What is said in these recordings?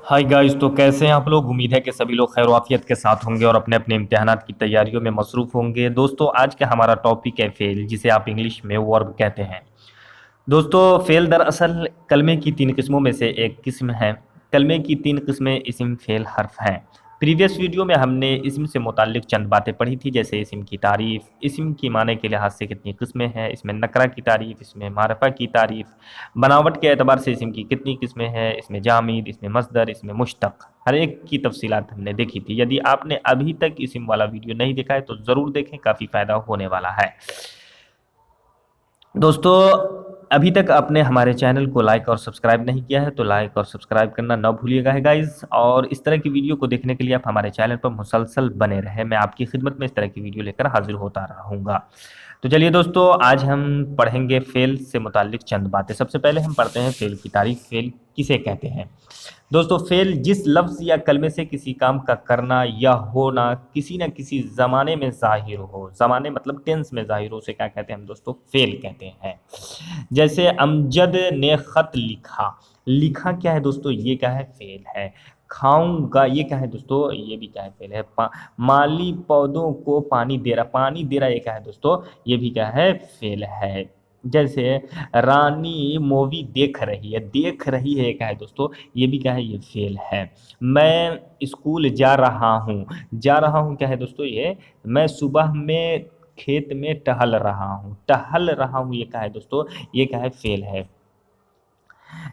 Hi guys, तो कैसे हैं आप लोग। उम्मीद है कि सभी लोग खैर आफियत के साथ होंगे और अपने अपने इम्तिहानात की तैयारियों में मसरूफ़ होंगे। दोस्तों, आज का हमारा टॉपिक है फेल, जिसे आप इंग्लिश में वर्ब कहते हैं। दोस्तों, फेल दरअसल कलमे की तीन किस्मों में से एक किस्म है। कलमे की तीन किस्में इस्म फेल हर्फ हैं। प्रीवियस वीडियो में हमने इस्म से मुताल्लिक चंद बातें पढ़ी थी, जैसे इस्म की तारीफ़, इस्म की माने के लिहाज से कितनी किस्में हैं, इसमें नकरा की तारीफ़, इसमें मारफा की तारीफ़, बनावट के एतबार से इस्म की कितनी किस्में हैं, इसमें जामिद, इसमें मस्दर, इसमें मुश्तक, हर एक की तफसीलात हमने देखी थी। यदि आपने अभी तक इस्म वाला वीडियो नहीं देखा है तो ज़रूर देखें, काफ़ी फ़ायदा होने वाला है। दोस्तों, अभी तक आपने हमारे चैनल को लाइक और सब्सक्राइब नहीं किया है तो लाइक और सब्सक्राइब करना ना भूलिएगा है गाइस। और इस तरह की वीडियो को देखने के लिए आप हमारे चैनल पर मुसलसल बने रहें। मैं आपकी खिदमत में इस तरह की वीडियो लेकर हाजिर होता रहूँगा। तो चलिए दोस्तों, आज हम पढ़ेंगे फेल से मुताल्लिक चंद बातें। सबसे पहले हम पढ़ते हैं फेल की तारीफ। फेल किसे कहते हैं। दोस्तों, फेल जिस लफ्ज़ या कलमे से किसी काम का करना या होना किसी न किसी ज़माने में ज़ाहिर हो, ज़माने मतलब टेंस में ज़ाहिर हो, उसे क्या कहते हैं हम दोस्तों, फेल कहते हैं। जैसे अमजद ने ख़त लिखा। लिखा क्या है दोस्तों, ये क्या है, फेल है। खाऊंगा, ये क्या है दोस्तों, ये भी क्या है, फेल है। माली पौधों को पानी दे रहा, पानी दे रहा, ये क्या है दोस्तों, ये भी क्या है, फेल है। जैसे रानी मूवी देख रही है, देख रही है, ये क्या है दोस्तों, ये भी क्या है, ये फेल है। मैं स्कूल जा रहा हूँ, जा रहा हूँ क्या है दोस्तों, ये मैं सुबह में खेत में टहल रहा हूँ, टहल रहा हूँ, ये क्या है दोस्तों, ये क्या है, फेल है।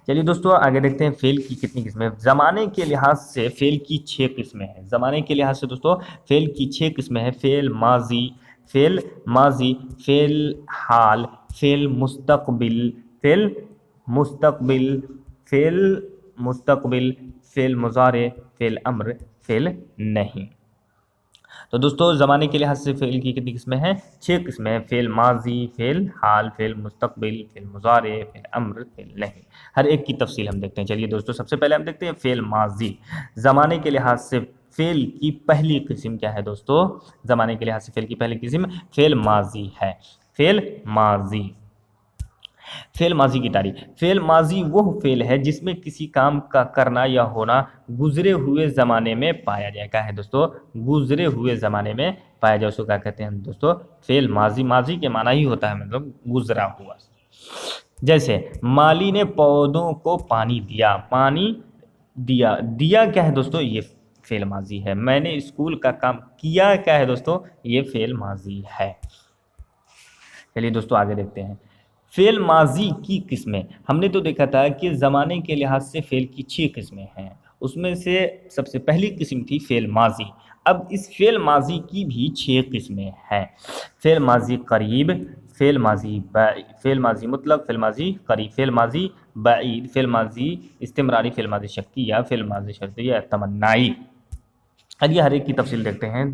चलिए दोस्तों, आगे देखते हैं फेल की कितनी किस्में। ज़माने के लिहाज से फेल की 6 किस्में हैं। ज़माने के लिहाज से दोस्तों फेल की 6 किस्में हैं। फेल माजी, फेल माजी, फेल हाल, फेल मुस्तकबिल, फेल मुस्तकबिल, फेल मुस्तकबिल, फेल मुजारे, फेल अम्र, फेल नहीं। तो दोस्तों, ज़माने के लिहाज से फ़ेल की कितनी किस्में हैं, 6 किस्में हैं। फ़ेल माजी, फ़ेल हाल, फ़ेल मुस्तकबिल, फ़ेल मुज़ारे, फ़ेल अम्र, फ़ेल नहीं। हर एक की तफसील हम देखते हैं। चलिए दोस्तों, सबसे पहले हम देखते हैं फ़ेल माजी। ज़माने के लिहाज से फ़ेल की पहली किस्म क्या है दोस्तों, ज़माने के लिहाज से फ़ेल की पहली किस्म फ़ेल माजी है। फ़ेल माजी, फ़ेल माजी की तारीफ। फ़ेल माजी वो फ़ेल है जिसमें किसी काम का करना या होना गुज़रे हुए ज़माने में पाया जाए। क्या है दोस्तों, गुज़रे हुए ज़माने में पाया जाए, उसको क्या कहते हैं दोस्तों, फ़ेल माजी। माजी के माना ही होता है मतलब गुज़रा हुआ। जैसे माली ने पौधों को पानी दिया, पानी दिया, दिया क्या है दोस्तों, ये फ़ेल माजी है। मैंने स्कूल का काम किया, क्या है दोस्तों, ये फ़ेल माजी है। चलिए दोस्तों, आगे देखते हैं फ़ेल माजी की किस्में। हमने तो देखा था कि ज़माने के लिहाज से फ़ेल की 6 किस्में हैं। उसमें से सबसे पहली किस्म थी फ़ेल माजी। अब इस फ़ेल माजी की भी 6 किस्में हैं। फ़ेल माजी करीब, फ़ेल माजी फ़ेल माजी मुतलक, फ़ेल माजी करीब, फ़ेल माजी बईद, फ़ेल माजी इस्तिमरारी, फ़ेल माजी शक्तिया, फ़ेल माजी शर्तिया तमन्नाई। आइए हर एक की तफसील देखते हैं।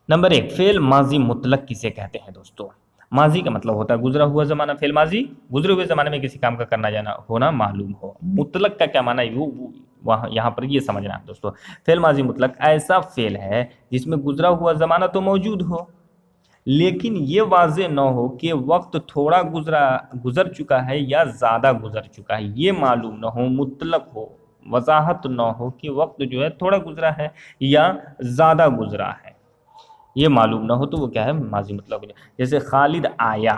नंबर 1, फ़ेल माजी मुतलक किसे कहते हैं दोस्तों। माजी का मतलब होता है गुजरा हुआ ज़माना। फ़ेल माजी गुजरे हुए ज़माने में किसी काम का करना जाना होना मालूम हो। मुतलक का क्या माना है, वो वहाँ यहाँ पर ये समझना है दोस्तों। फ़ेल माजी मुतलक ऐसा फ़ेल है जिसमें गुजरा हुआ ज़माना तो मौजूद हो, लेकिन ये वाज़ेह न हो कि वक्त थोड़ा गुजर चुका है या ज़्यादा गुजर चुका है, ये मालूम न हो, मुतलक हो, वजाहत न हो कि वक्त जो है थोड़ा गुजरा है या ज़्यादा गुजरा है, ये मालूम ना हो, तो वो क्या है, माजी मतलब। जैसे खालिद आया,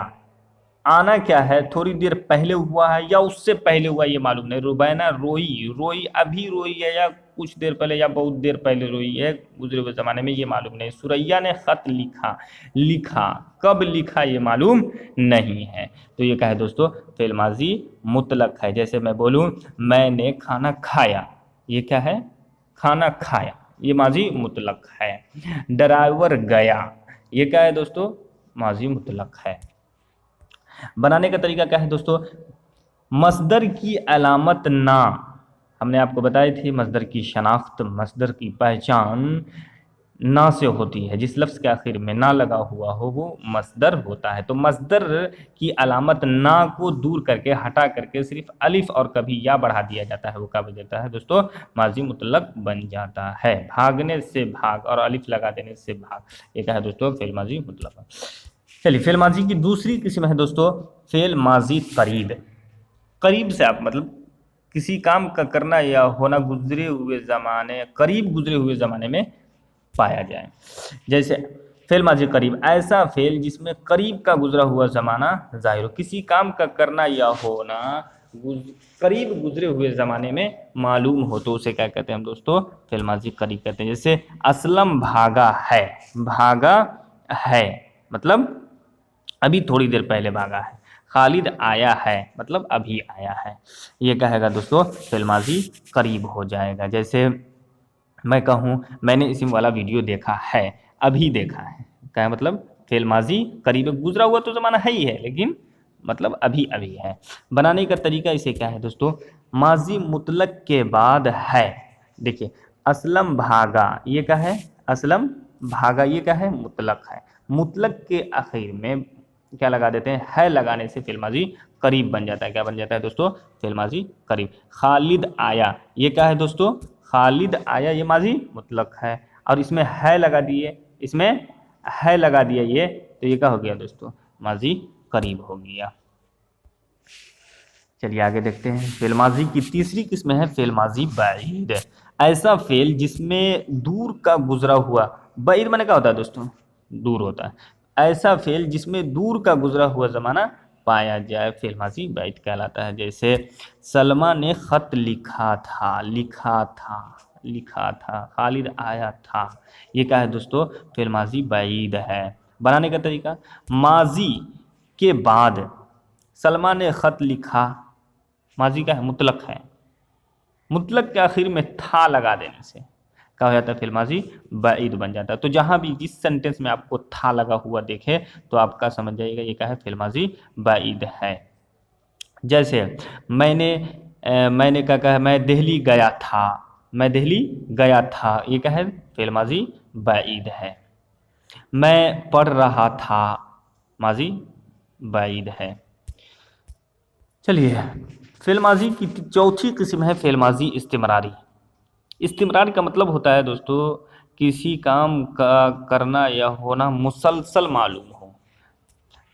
आना क्या है, थोड़ी देर पहले हुआ है या उससे पहले हुआ, ये मालूम नहीं। रुबैना रोई, रोई अभी रोई है या कुछ देर पहले या बहुत देर पहले रोई है, गुजरे हुए ज़माने में, ये मालूम नहीं। सुरैया ने ख़त लिखा, लिखा कब लिखा, ये मालूम नहीं है। तो ये क्या है दोस्तों, फ़ेल माजी मुतलक है। जैसे मैं बोलूँ मैंने खाना खाया, ये क्या है, खाना खाया, ये माजी मुतलक है। ड्राइवर गया, ये क्या है दोस्तों, माजी मुतलक है। बनाने का तरीका क्या है दोस्तों, मस्दर की अलामत ना, हमने आपको बताई थी मस्दर की शनाख्त, मस्दर की पहचान ना से होती है। जिस लफ्ज़ के आखिर में ना लगा हुआ हो वो मस्दर होता है। तो मस्दर की अलामत ना को दूर करके, हटा करके सिर्फ अलिफ और कभी या बढ़ा दिया जाता है, वो क्या बन जाता है दोस्तों, माजी मुतलक बन जाता है। भागने से भाग और अलिफ लगा देने से भाग, ये क्या है दोस्तों, फ़ेल माजी मुतलक। चलिए, फ़ेल माजी की दूसरी किस्म है दोस्तों फ़ेल माजी करीब। करीब से आप मतलब किसी काम का करना या होना गुजरे हुए ज़माने, करीब गुजरे हुए ज़माने में पाया जाए। जैसे फेल माजी करीब, ऐसा फेल जिसमें करीब का गुजरा हुआ ज़माना ज़ाहिर हो। किसी काम का करना या होना करीब गुजरे हुए ज़माने में मालूम हो तो उसे क्या कहते हैं हम दोस्तों? फेल माजी करीब कहते हैं। जैसे असलम भागा है, भागा है मतलब अभी थोड़ी देर पहले भागा है। खालिद आया है मतलब अभी आया है। ये क्या है दोस्तों? फेल माजी करीब हो जाएगा। जैसे मैं कहूँ मैंने इसी वाला वीडियो देखा है, अभी देखा है, क्या है मतलब? फेल माजी करीब, गुजरा हुआ तो ज़माना है ही है, लेकिन मतलब अभी अभी है। बनाने का तरीका इसे क्या है दोस्तों? माजी मुतलक के बाद है। देखिए असलम भागा, ये क्या है? असलम भागा, ये क्या है? मुतलक है। मुतलक के आखिर में क्या लगा देते हैं? है लगाने से फेल माजी करीब बन जाता है। क्या बन जाता है दोस्तों? फेल माजी करीब। खालिद आया, ये क्या है दोस्तों? खालिद आया, ये माजी मुतलक है और इसमें है लगा दिए, इसमें है लगा दिया ये, तो ये क्या हो गया दोस्तों? माजी करीब हो गया। चलिए आगे देखते हैं। फेल माजी की तीसरी किस्म है फेल माजी बाइद। ऐसा फेल जिसमें दूर का गुजरा हुआ, बाइद माने क्या होता है दोस्तों? दूर होता है। ऐसा फेल जिसमें दूर का गुजरा हुआ ज़माना पाया जाए, फेल माजी बाइद कहलाता है। जैसे सलमा ने ख़त लिखा था, लिखा था, लिखा था। खालिद आया था, ये क्या है दोस्तों? फेल माजी बाइद है। बनाने का तरीका, माजी के बाद सलमा ने ख़त लिखा, माजी का है? मुतलक है। मुतलक के आखिर में था लगा देने से क्या हो जाता है? फेल माजी बाइद बन जाता है। तो जहाँ भी जिस सेंटेंस में आपको था लगा हुआ देखे तो आपका समझ जाइएगा ये क्या है? फेल माजी बाइद है। जैसे मैंने क्या कहा? मैं दिल्ली गया था, मैं दिल्ली गया था, ये क्या है? फेल माजी बाइद है। मैं पढ़ रहा था, माजी बाइद है। चलिए फेल माजी की चौथी किस्म है फेल माजी इस्तिमरारी। इस्तिमरार का मतलब होता है दोस्तों किसी काम का करना या होना मुसलसल मालूम हो।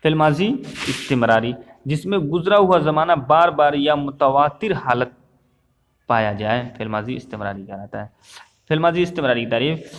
फेल माजी इस्तिमरारी जिसमें गुजरा हुआ ज़माना बार बार या मुतवातिर हालत पाया जाए, फेल माजी इस्तिमरारी कहलाता है। फेल माजी इस्तिमरारी की तारीफ,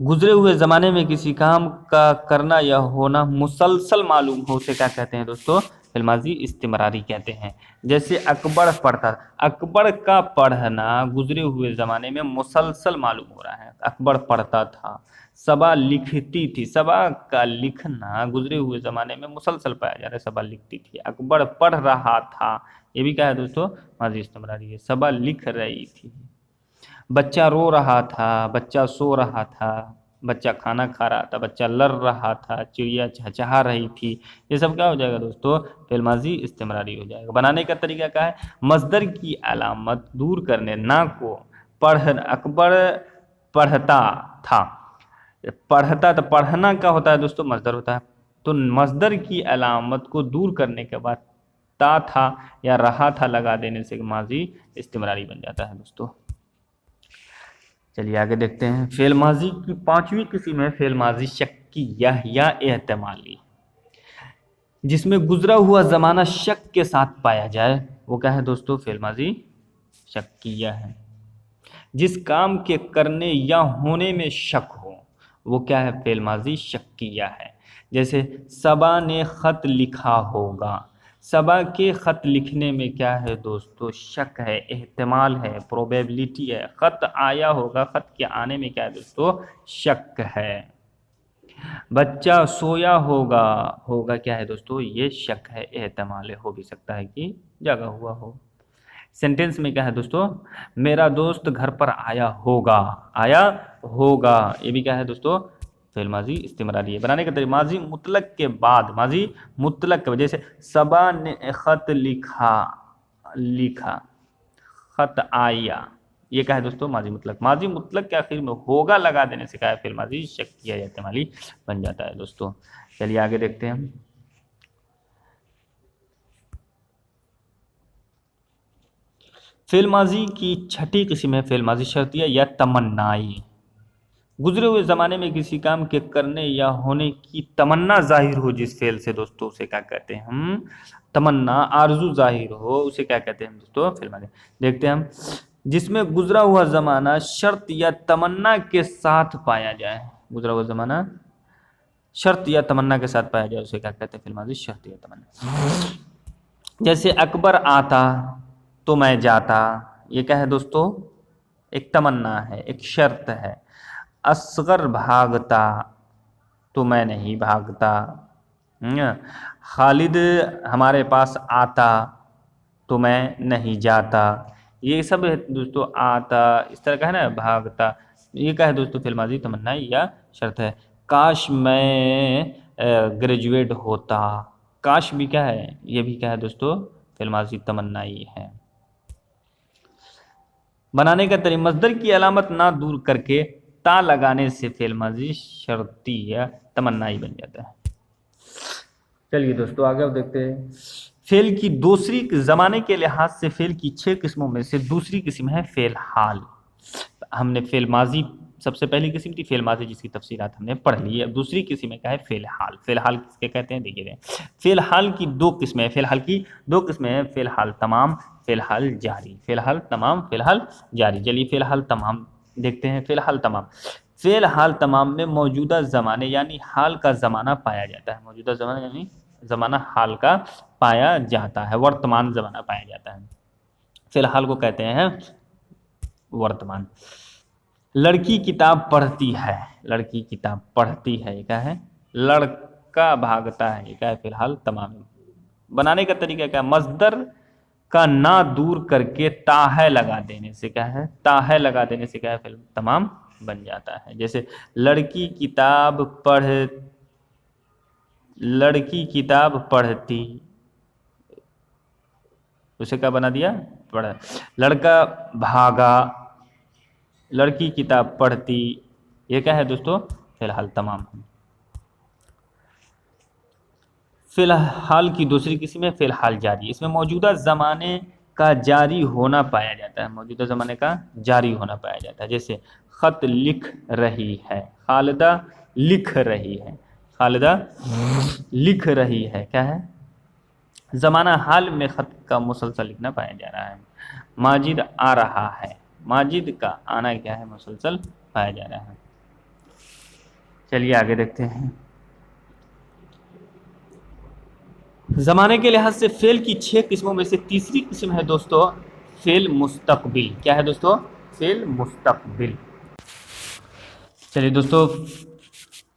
गुजरे हुए ज़माने में किसी काम का करना या होना मुसलसल मालूम हो उसे क्या कहते हैं दोस्तों? फेल माजी इस्तिमरारी कहते हैं। जैसे अकबर पढ़ता, अकबर का पढ़ना गुजरे हुए ज़माने में मुसलसल मालूम हो रहा है, अकबर पढ़ता था। सबा लिखती थी, सबा का लिखना गुजरे हुए ज़माने में मुसलसल पाया जा रहा है, सबा लिखती थी। अकबर पढ़ रहा था, ये भी क्या है दोस्तों? माजी इस्तिमरारी है। सबा लिख रही थी। बच्चा रो रहा था, बच्चा सो रहा था, बच्चा खाना खा रहा था, बच्चा लड़ रहा था, चिड़िया चहचहा रही थी। ये सब क्या हो जाएगा दोस्तों? फेल माजी इस्तिमरारी हो जाएगा। बनाने का तरीका क्या है? मस्दर की अलामत दूर करने ना को अकबर पढ़ता था, पढ़ता तो पढ़ना का होता है दोस्तों? मस्दर होता है। तो मस्दर की अलामत को दूर करने के बाद ता था या रहा था लगा देने से माजी इस्तिमरारी बन जाता है दोस्तों। चलिए आगे देखते हैं। फेल माजी की पांचवी किस्म है फेल माजी शक्किया या एहतमाली, जिसमें गुजरा हुआ ज़माना शक के साथ पाया जाए, वो क्या है दोस्तों? फेल माजी शक्किया है। जिस काम के करने या होने में शक हो वो क्या है? फेल माजी शक्किया है। जैसे सबा ने ख़त लिखा होगा, सबा के ख़त लिखने में क्या है दोस्तों? शक है, एहतमाल है, प्रोबेबिलिटी है। ख़त आया होगा, ख़त के आने में क्या है दोस्तों? शक है। बच्चा सोया होगा, होगा क्या है दोस्तों? ये शक है, एहतमाल है, हो भी सकता है कि जगा हुआ हो। सेंटेंस में क्या है दोस्तों? मेरा दोस्त घर पर आया होगा, आया होगा, ये भी क्या है दोस्तों? फेल माजी इस्तिमरारी है। बनाने का तरीका, माजी मुतलक के बाद, माजी मुतलक के वजह से सबा ने ख़त लिखा, लिखा, ख़त आया, ये क्या है दोस्तों? माजी मुतलक। माजी मुतलक के आखिर में होगा लगा देने से क्या है? फेल माजी शक्किया या इस्तेमाली बन जाता है दोस्तों। चलिए आगे देखते हैं। फेल माजी की छठी किस्म है फेल माजी शर्तिया या तमन्नाई। गुजरे हुए ज़माने में किसी काम के करने या होने की तमन्ना जाहिर हो जिस फेल से दोस्तों, उसे क्या कहते हैं हम? तमन्ना आरजू जाहिर हो उसे क्या कहते हैं दोस्तों? फेल माजी। देखते हैं हम, जिसमें गुजरा हुआ जमाना शर्त या तमन्ना के साथ पाया जाए, गुजरा हुआ जमाना शर्त या तमन्ना के साथ पाया जाए उसे क्या कहते हैं? फेल माजी शर्त या तमन्ना। जैसे अकबर आता तो मैं जाता, ये क्या है दोस्तों? एक तमन्ना है, एक शर्त है। असगर भागता तो मैं नहीं भागता। खालिद हमारे पास आता तो मैं नहीं जाता, ये सब है दोस्तों। आता इस तरह का है ना, भागता, ये क्या है दोस्तों? फेल माजी तमन्ना या शर्त है। काश मैं ग्रेजुएट होता, काश भी क्या है? ये भी क्या है दोस्तों? फेल माजी तमन्ना ही है। बनाने का तरीका, मस्दर की अलामत ना दूर करके ता लगाने से फेल माजी शर्ती या तमन्ना ही बन जाता है। चलिए दोस्तों आगे अब देखते हैं। फेल की दूसरी, जमाने के लिहाज से फेल की 6 किस्मों में से दूसरी किस्म है फेल हाल। हमने फेल माजी सबसे पहली किस्म थी फेल माजी, जिसकी तफसीलात हमने पढ़ ली है। अब दूसरी किस्म में क्या है? फेल हाल। फेल हाल किसके कहते हैं? देखिए, फेल हाल की 2 किस्में हैं। फेल हाल की 2 किस्में हैं, फेल हाल तमाम, फेल हाल जारी। फेल हाल तमाम, फेल हाल जारी। चलिए फेल हाल तमाम देखते हैं। फेल हाल तमाम, फेल हाल तमाम में मौजूदा ज़माने यानी हाल का ज़माना पाया जाता है। मौजूदा ज़माना यानी ज़माना हाल का पाया जाता है, वर्तमान ज़माना पाया जाता है। फ़िलहाल को कहते हैं वर्तमान। लड़की किताब पढ़ती है, लड़की किताब पढ़ती है, ये क्या है? लड़का भागता है, ये क्या है? फ़िलहाल तमाम। बनाने का तरीका क्या है? मस्दर का ना दूर करके ताहे लगा देने से क्या है? ताहे लगा देने से क्या है? फिर तमाम बन जाता है। जैसे लड़की किताब पढ़, लड़की किताब पढ़ती, उसे क्या बना दिया? पढ़। लड़का भागा, लड़की किताब पढ़ती, ये क्या है दोस्तों? फिलहाल तमाम। फिलहाल की दूसरी किस्म है फिलहाल जारी। इसमें मौजूदा ज़माने का जारी होना पाया जाता है, मौजूदा ज़माने का जारी होना पाया जाता है। जैसे ख़त लिख रही है, खालिदा लिख रही है, खालिदा लिख रही है, क्या है? ज़माना हाल में ख़त का मुसलसल लिखना पाया जा रहा है। माजिद आ रहा है, माजिद का आना क्या है? मुसलसल पाया जा रहा है। चलिए आगे देखते हैं। ज़माने के लिहाज से फ़ेल की 6 किस्मों में से तीसरी किस्म है दोस्तों फ़ेल मुस्तकबिल। क्या है दोस्तों? फ़ेल मुस्तकबिल। चलिए दोस्तों,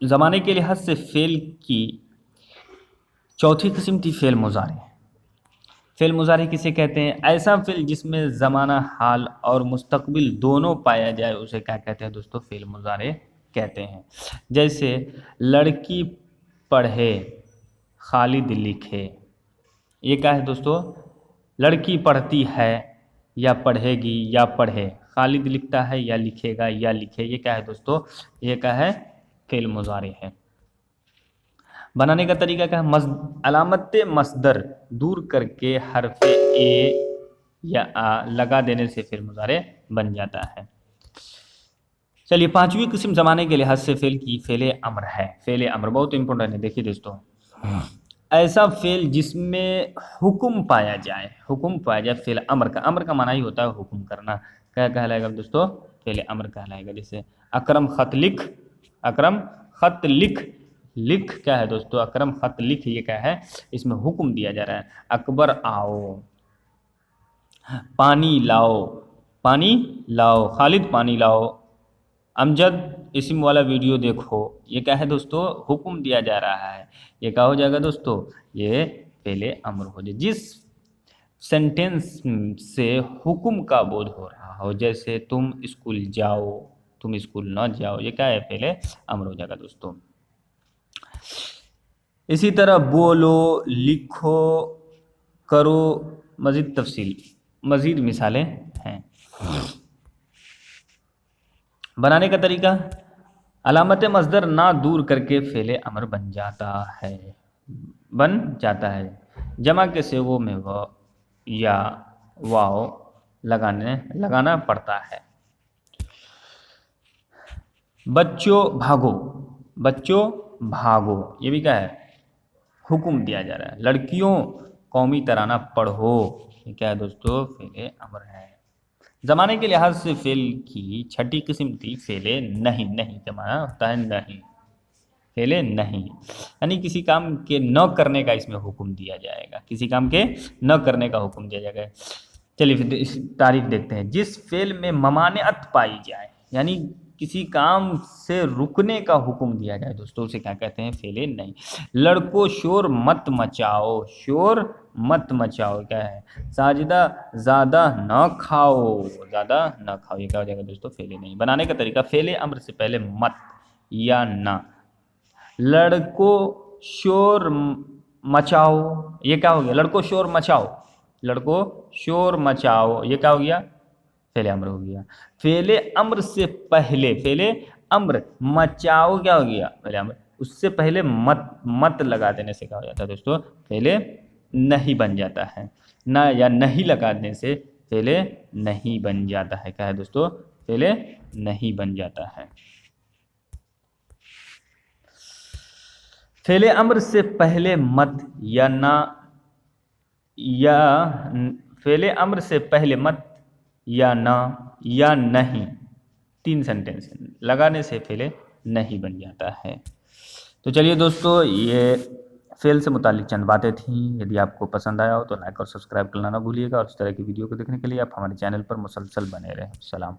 ज़माने के लिहाज से फ़ेल की चौथी किस्म थी फ़ेल मुज़ारे। फ़ेल मुज़ारे किसे कहते हैं? ऐसा फ़ेल जिसमें ज़माना हाल और मुस्तकबिल दोनों पाया जाए उसे क्या कहते हैं दोस्तों? फ़ेल मुज़ारे कहते हैं। जैसे लड़की पढ़े, खालिद लिखे, ये क्या है दोस्तों? लड़की पढ़ती है या पढ़ेगी या पढ़े, खालिद लिखता है या लिखेगा या लिखे, ये क्या है दोस्तों? ये क्या है? फ़ेल मुज़ारे है। बनाने का तरीका क्या है? अलामत मस्दर दूर करके हरफ ए या आ लगा देने से फ़ेल मुज़ारे बन जाता है। चलिए पांचवी किस्म ज़माने के लिहाज से फ़ेल की फ़ेल अम्र है। फ़ेल अम्र बहुत इंपॉर्टेंट है। देखिए दोस्तों, ऐसा फ़ेल जिसमें हुक्म पाया जाए, हुक्म पाया जाए। फ़ेल अम्र का माना ही होता है हुक्म करना। क्या कहलाएगा दोस्तों? फ़ेल अम्र कहलाएगा। जैसे अकरम ख़त लिख, अकरम ख़त लिख, लिख क्या है दोस्तों? अकरम ख़त लिख, ये क्या है? इसमें हुक्म दिया जा रहा है। अकबर आओ, पानी लाओ, पानी लाओ, खालिद पानी लाओ, अमजद इस्म वाला वीडियो देखो, ये क्या है दोस्तों? हुक्म दिया जा रहा है। ये क्या हो जाएगा दोस्तों? ये फ़ेल अम्र हो जाए। जिस सेंटेंस से हुक्म का बोध हो रहा हो, जैसे तुम स्कूल जाओ, तुम स्कूल ना जाओ, ये क्या है? फ़ेल अम्र हो जाएगा दोस्तों। इसी तरह बोलो, लिखो, करो, मज़ीद तफसील, मज़ीद मिसालें हैं। बनाने का तरीका, अलामत मस्दर ना दूर करके फ़ेल अमर बन जाता है, बन जाता है। जमा के सेवों में व या वाव लगाना पड़ता है। बच्चों भागो, बच्चों भागो, ये भी क्या है? हुक्म दिया जा रहा है। लड़कियों कौमी तराना पढ़ो। ये क्या है दोस्तों? फेले अम्र है। जमाने के लिहाज से फेल की छठी किस्म थी फेले नहीं। नहीं का माना होता है नहीं, फेले नहीं, यानी किसी काम के न करने का इसमें हुक्म दिया जाएगा, किसी काम के न करने का हुक्म दिया जाएगा। चलिए फिर इस तारीफ देखते हैं। जिस फेल में ममानियत पाई जाए, यानी किसी काम से रुकने का हुक्म दिया जाए दोस्तों, उसे क्या कहते हैं? फेले नहीं। लड़को शोर मत मचाओ, शोर मत मचाओ क्या है? साजिदा ज़्यादा न खाओ, ज़्यादा न खाओ, ये क्या हो जाएगा दोस्तों? फेले नहीं। बनाने का तरीका, फेले अम्र से पहले मत या ना। लड़को शोर मचाओ, ये क्या हो गया? लड़को शोर मचाओ, लड़को शोर मचाओ, ये क्या हो गया? फेले अम्र हो गया। फेले अम्र से पहले, फेले अम्र, मचाओ क्या हो गया? फेले अम्र। उससे पहले मत, मत लगा देने से क्या हो जाता है दोस्तों? फेले नहीं बन जाता है। ना या नहीं लगा देने से फेले नहीं बन जाता है। क्या है दोस्तों? फेले नहीं बन जाता है। फेले अम्र से पहले मत या ना, या फेले अम्र से पहले मत या ना या नहीं, 3 सेंटेंस लगाने से फेले नहीं बन जाता है। तो चलिए दोस्तों, ये फेल से मुतालिक चंद बातें थीं। यदि आपको पसंद आया हो तो लाइक और सब्सक्राइब करना ना भूलिएगा, और इस तरह की वीडियो को देखने के लिए आप हमारे चैनल पर मुसलसल बने रहें। सलाम।